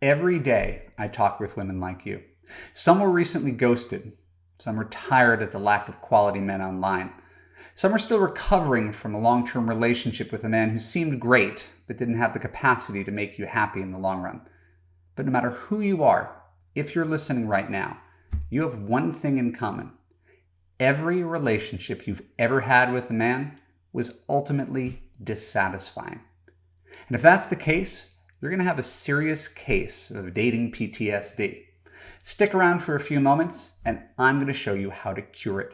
Every day I talk with women like you. Some were recently ghosted. Some are tired of the lack of quality men online. Some are still recovering from a long-term relationship with a man who seemed great, but didn't have the capacity to make you happy in the long run. But no matter who you are, if you're listening right now, you have one thing in common. Every relationship you've ever had with a man was ultimately dissatisfying. And if that's the case, you're going to have a serious case of dating PTSD. Stick around for a few moments, and I'm going to show you how to cure it.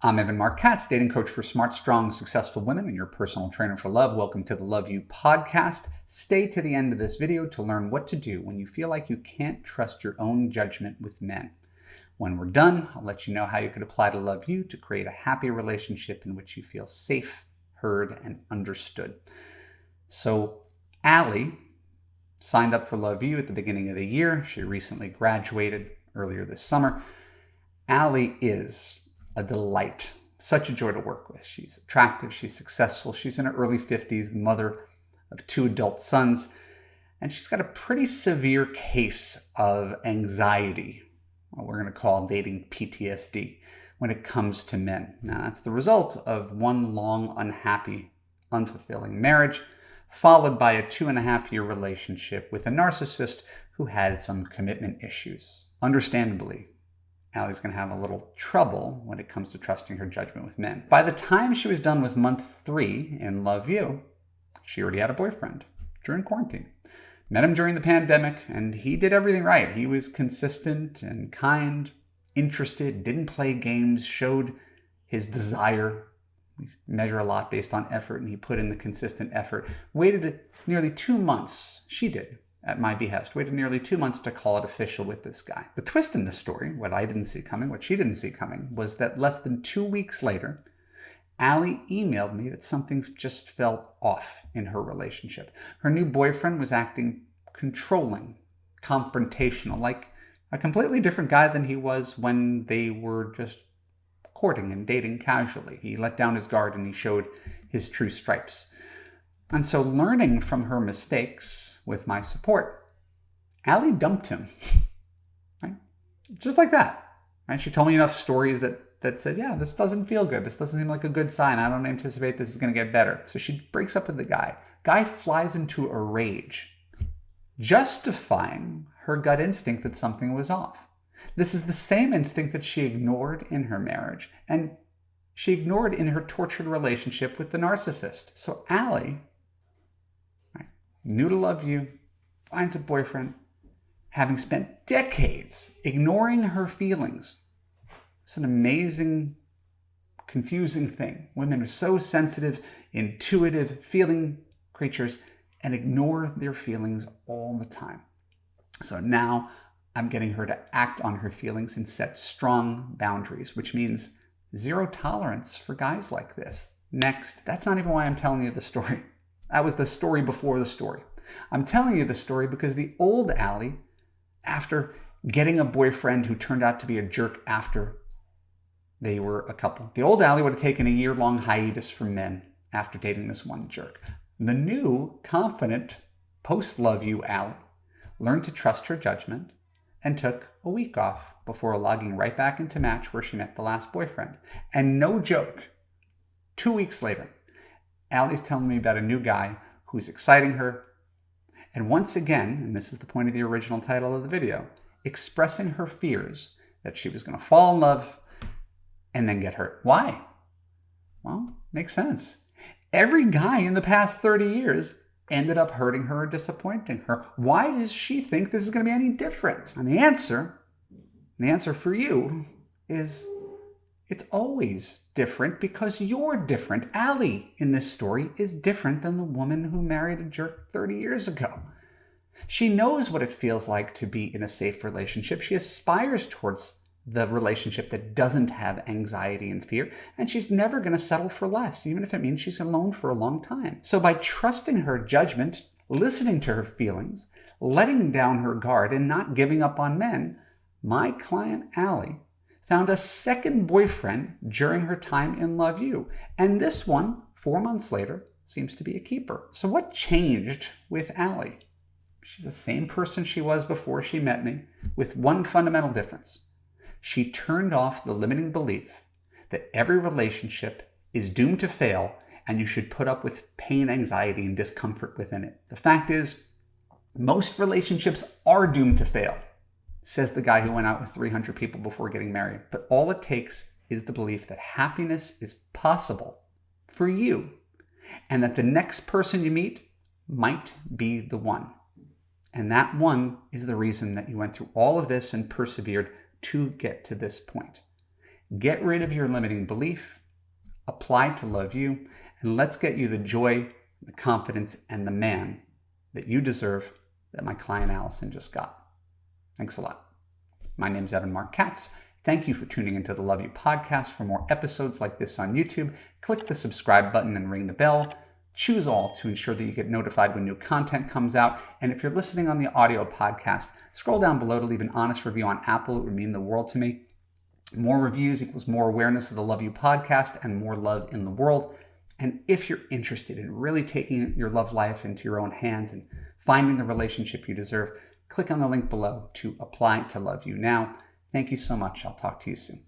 I'm Evan Mark Katz, dating coach for smart, strong, successful women and your personal trainer for love. Welcome to the Love You podcast. Stay to the end of this video to learn what to do when you feel like you can't trust your own judgment with men. When we're done, I'll let you know how you could apply to Love You to create a happy relationship in which you feel safe, heard, and understood. So Allie signed up for Love You at the beginning of the year. She recently graduated earlier this summer. Allie is a delight, such a joy to work with. She's attractive, she's successful, she's in her early 50s, the mother of 2 adult sons, and she's got a pretty severe case of anxiety, what we're going to call dating PTSD, when it comes to men. Now, that's the result of one long, unhappy, unfulfilling marriage, followed by a 2.5-year relationship with a narcissist who had some commitment issues. Understandably, Allie's going to have a little trouble when it comes to trusting her judgment with men. By the time she was done with month 3 in Love You, she already had a boyfriend during quarantine. Met him during the pandemic, and he did everything right. He was consistent and kind, interested, didn't play games, showed his desire. We measure a lot based on effort, and he put in the consistent effort. Waited nearly 2 months, she did, at my behest, waited nearly 2 months to call it official with this guy. The twist in the story, what I didn't see coming, what she didn't see coming, was that less than 2 weeks later, Allie emailed me that something just felt off in her relationship. Her new boyfriend was acting controlling, confrontational, like a completely different guy than he was when they were just courting and dating casually. He let down his guard and he showed his true stripes. And so, learning from her mistakes with my support, Allie dumped him. Right? Just like that. Right? She told me enough stories that said, yeah, this doesn't feel good. This doesn't seem like a good sign. I don't anticipate this is going to get better. So she breaks up with the guy. Guy flies into a rage, justifying her gut instinct that something was off. This is the same instinct that she ignored in her marriage, and she ignored in her tortured relationship with the narcissist. So Allie, new to Love You, finds a boyfriend, having spent decades ignoring her feelings. It's an amazing, confusing thing. Women are so sensitive, intuitive, feeling creatures and ignore their feelings all the time. So now I'm getting her to act on her feelings and set strong boundaries, which means zero tolerance for guys like this. Next, that's not even why I'm telling you the story. That was the story before the story. I'm telling you the story because the old Allie, after getting a boyfriend who turned out to be a jerk after they were a couple, the old Allie would have taken a year-long hiatus from men after dating this one jerk. The new, confident, post-Love You Allie learned to trust her judgment and took a week off before logging right back into Match where she met the last boyfriend. And no joke, 2 weeks later, Allie's telling me about a new guy who's exciting her. And once again, and this is the point of the original title of the video, expressing her fears that she was going to fall in love and then get hurt. Why? Well, makes sense. Every guy in the past 30 years ended up hurting her or disappointing her. Why does she think this is going to be any different? And the answer for you is it's always different because you're different. Allie in this story is different than the woman who married a jerk 30 years ago. She knows what it feels like to be in a safe relationship. She aspires towards the relationship that doesn't have anxiety and fear, and she's never going to settle for less, even if it means she's alone for a long time. So by trusting her judgment, listening to her feelings, letting down her guard and not giving up on men, my client Allie found a second boyfriend during her time in Love U. And this one, 4 months later, seems to be a keeper. So what changed with Allie? She's the same person she was before she met me, with one fundamental difference. She turned off the limiting belief that every relationship is doomed to fail and you should put up with pain, anxiety, and discomfort within it. The fact is, most relationships are doomed to fail, says the guy who went out with 300 people before getting married. But all it takes is the belief that happiness is possible for you and that the next person you meet might be the one. And that one is the reason that you went through all of this and persevered to get to this point. Get rid of your limiting belief, apply to Love U, and let's get you the joy, the confidence, and the man that you deserve that my client Allison just got. Thanks a lot. My name is Evan Mark Katz. Thank you for tuning into the Love U podcast. For more episodes like this on YouTube, click the subscribe button and ring the bell. Choose all to ensure that you get notified when new content comes out. And if you're listening on the audio podcast, scroll down below to leave an honest review on Apple. It would mean the world to me. More reviews equals more awareness of the Love U podcast and more love in the world. And if you're interested in really taking your love life into your own hands and finding the relationship you deserve, click on the link below to apply to Love U now. Thank you so much. I'll talk to you soon.